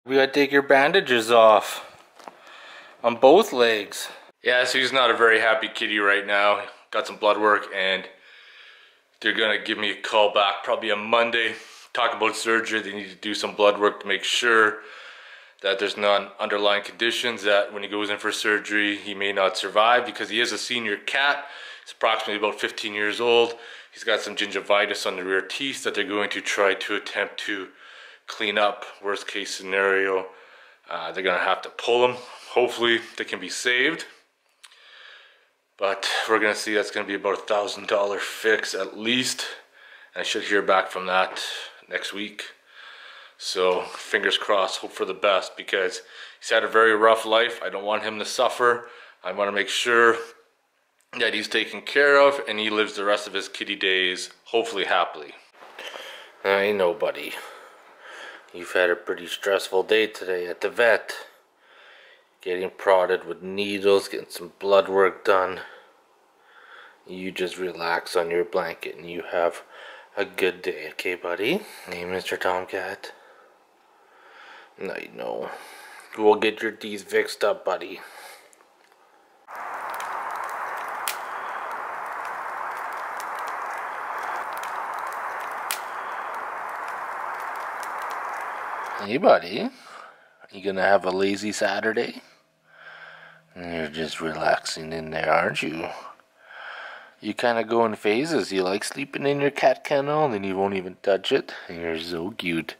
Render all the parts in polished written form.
We gotta take your bandages off on both legs. Yeah, so he's not a very happy kitty right now. Got some blood work and they're gonna give me a call back probably on Monday. Talk about surgery. They need to do some blood work to make sure that there's no underlying conditions that when he goes in for surgery he may not survive, because he is a senior cat. He's approximately about 15 years old. He's got some gingivitis on the rear teeth that they're going to try to attempt to clean up. Worst case scenario, they're gonna have to pull him. Hopefully they can be saved, but we're gonna see. That's gonna be about $1,000 fix at least, and I should hear back from that next week. So fingers crossed, hope for the best, because he's had a very rough life. I don't want him to suffer. I want to make sure that he's taken care of and he lives the rest of his kitty days hopefully happily. I know, buddy. You've had a pretty stressful day today at the vet. Getting prodded with needles, getting some blood work done. You just relax on your blanket and you have a good day, okay, buddy? Hey, Mr. Tomcat. I know. We'll get your teeth fixed up, buddy. Hey, buddy. You gonna have a lazy Saturday? You're just relaxing in there, aren't you? You kind of go in phases. You like sleeping in your cat kennel and then you won't even touch it. You're so cute.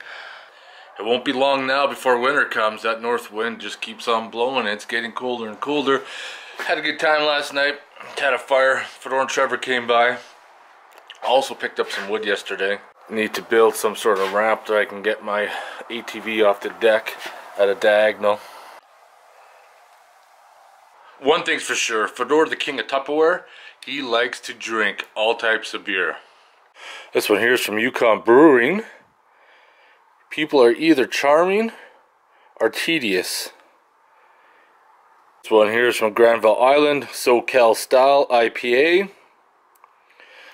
It won't be long now before winter comes. That north wind just keeps on blowing. It's getting colder and colder. Had a good time last night. Had a fire. Fedor and Trevor came by. Also picked up some wood yesterday. Need to build some sort of ramp that I can get my ATV off the deck at a diagonal. One thing's for sure, Fedor, the king of Tupperware, he likes to drink all types of beer. This one here is from Yukon Brewing. People are either charming or tedious. This one here is from Granville Island, SoCal Style IPA.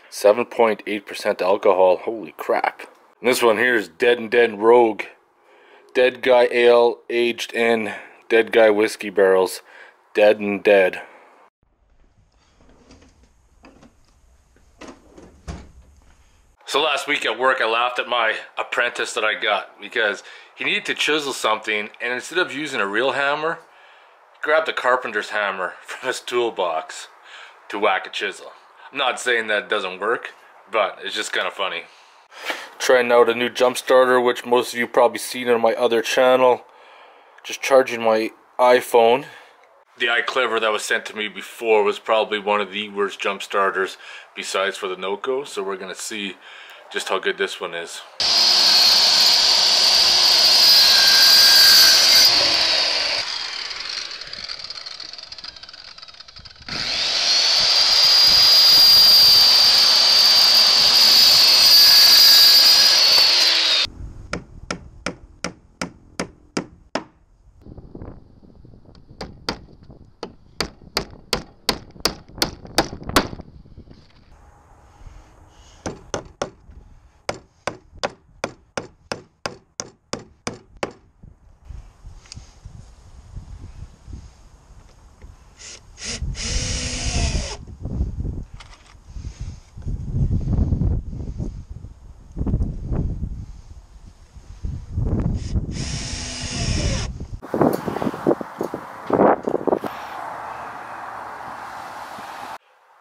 7.8% alcohol, holy crap. And this one here is Dead and Dead Rogue. Dead Guy Ale aged in Dead Guy whiskey barrels. Dead and Dead. So last week at work I laughed at my apprentice that I got because he needed to chisel something, and instead of using a real hammer, he grabbed a carpenter's hammer from his toolbox to whack a chisel. I'm not saying that it doesn't work, but it's just kind of funny. Trying out a new jump starter, which most of you probably seen on my other channel. Just charging my iPhone. The iClever that was sent to me before was probably one of the worst jump starters besides for the Noco, so we're gonna see just how good this one is.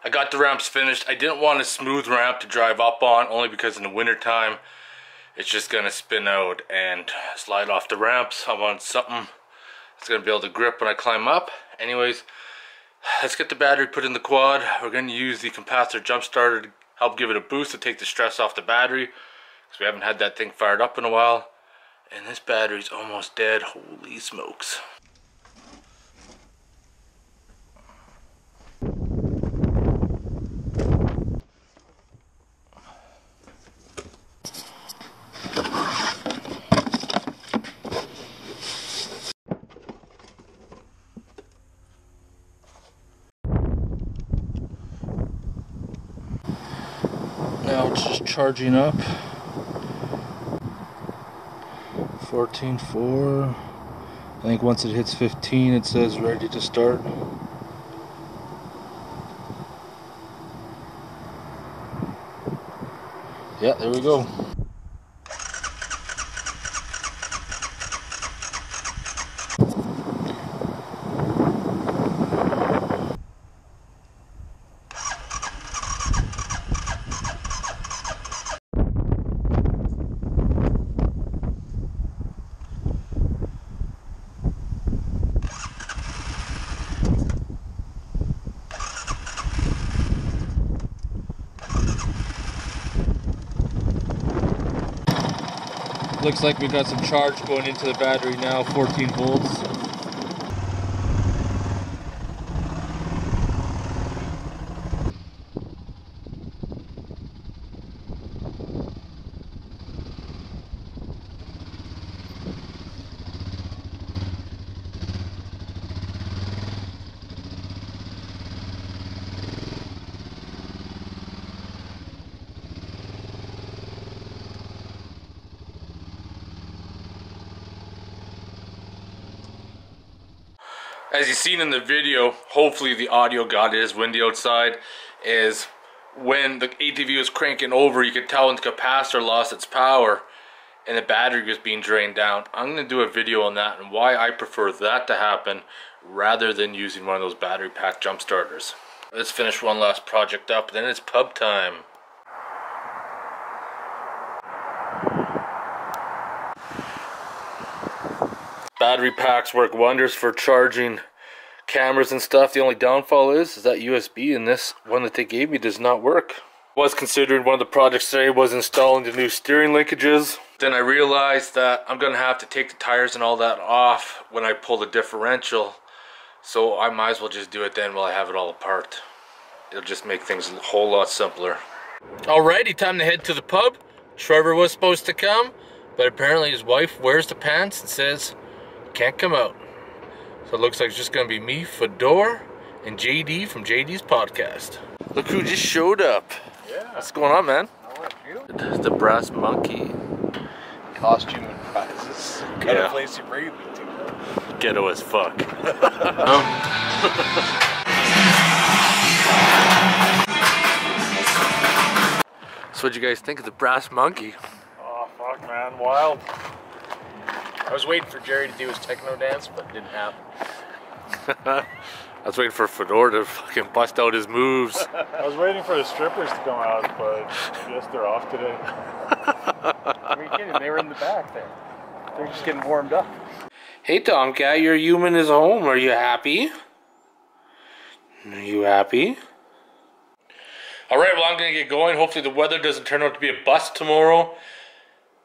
I got the ramps finished. I didn't want a smooth ramp to drive up on, only because in the winter time it's just gonna spin out and slide off the ramps. I want something that's gonna be able to grip when I climb up. Anyways, let's get the battery put in the quad. We're gonna use the capacitor jump starter to help give it a boost to take the stress off the battery, because we haven't had that thing fired up in a while. And this battery's almost dead. Holy smokes. Now it's just charging up 14.4. I think once it hits 15 it says ready to start. Yeah, there we go. Looks like we got some charge going into the battery now, 14 volts. As you've seen in the video, hopefully the audio got it, is windy outside, is when the ATV was cranking over, you could tell when the capacitor lost its power and the battery was being drained down. I'm going to do a video on that and why I prefer that to happen rather than using one of those battery pack jump starters. Let's finish one last project up, then it's pub time. Battery packs work wonders for charging cameras and stuff. The only downfall is that USB in this one that they gave me does not work. Was considering one of the projects today was installing the new steering linkages. Then I realized that I'm gonna have to take the tires and all that off when I pull the differential. So I might as well just do it then while I have it all apart. It'll just make things a whole lot simpler. Alrighty, time to head to the pub. Trevor was supposed to come, but apparently his wife wears the pants and says can't come out. So it looks like it's just gonna be me, Fedor, and JD from JD's podcast. Look who just showed up. Yeah. What's going on, man? How are you? The brass monkey. Costume and prizes. Kind of place you breathe into. Ghetto as fuck. So what'd you guys think of the brass monkey? Oh, fuck, man. Wild. I was waiting for Jerry to do his techno dance, but it didn't happen. I was waiting for Fedor to fucking bust out his moves. I was waiting for the strippers to come out, but I guess they're off today. Are you kidding? They were in the back there. They're just getting warmed up. Hey Tomcat, your human is home. Are you happy? Are you happy? Alright, well I'm gonna get going. Hopefully the weather doesn't turn out to be a bust tomorrow.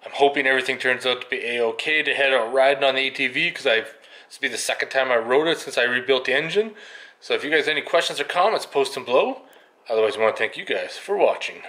I'm hoping everything turns out to be a-okay to head out riding on the ATV because this will be the second time I rode it since I rebuilt the engine. So if you guys have any questions or comments, post them below. Otherwise I want to thank you guys for watching.